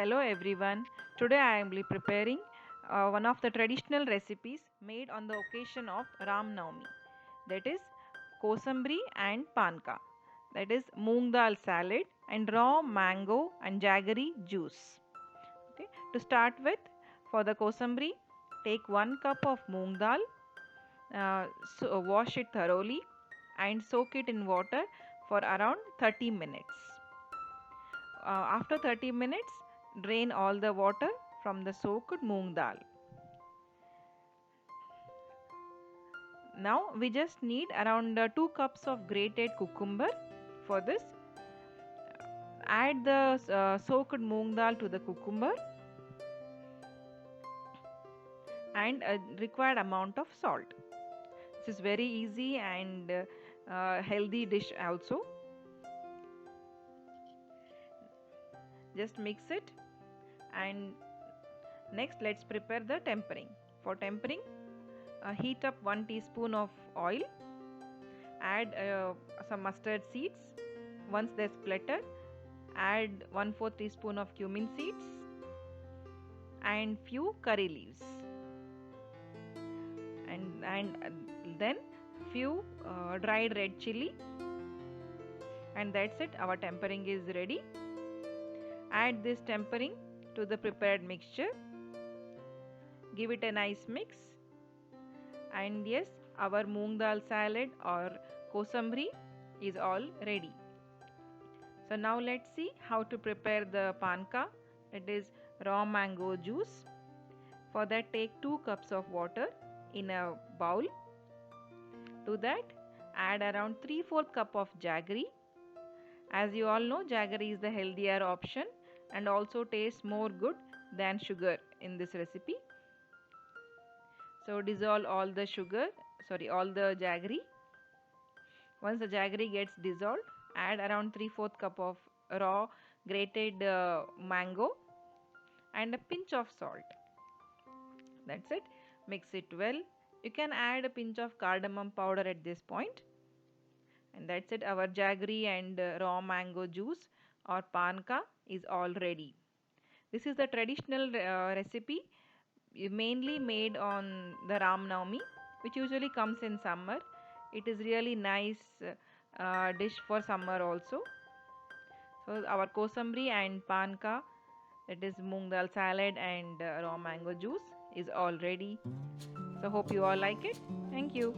Hello everyone. Today I am preparing one of the traditional recipes made on the occasion of Ram Navami. That is Kosambri and Panaka. That is moong dal salad and raw mango and jaggery juice. Okay. To start with, for the Kosambri, take 1 cup of moong dal, wash it thoroughly and soak it in water for around 30 minutes. After 30 minutes, drain all the water from the soaked moong dal. Now we just need around 2 cups of grated cucumber. For this, add the soaked moong dal to the cucumber and a required amount of salt. This is very easy and healthy dish also. Just mix it, and next let's prepare the tempering. For tempering, heat up 1 teaspoon of oil, add some mustard seeds. Once they splatter, add 1/4 teaspoon of cumin seeds and few curry leaves, and then few dried red chili, and that's it. Our tempering is ready. Add this tempering to the prepared mixture, give it a nice mix, and yes, our moong dal salad or kosambri is all ready. So now let's see how to prepare the panka, that is raw mango juice. For that, take 2 cups of water in a bowl. To that, add around 3/4 cup of jaggery. As you all know, jaggery is the healthier option and also tastes more good than sugar in this recipe. So dissolve all the jaggery. Once the jaggery gets dissolved, add around 3/4 cup of raw grated mango and a pinch of salt. That's it. Mix it well. You can add a pinch of cardamom powder at this point. And that's it. Our jaggery and raw mango juice or panka is all ready. This is the traditional recipe mainly made on the Ram Navami, which usually comes in summer. It is really nice dish for summer also. So our kosambri and panka, that is moong dal salad and raw mango juice, is all ready. So hope you all like it. Thank you.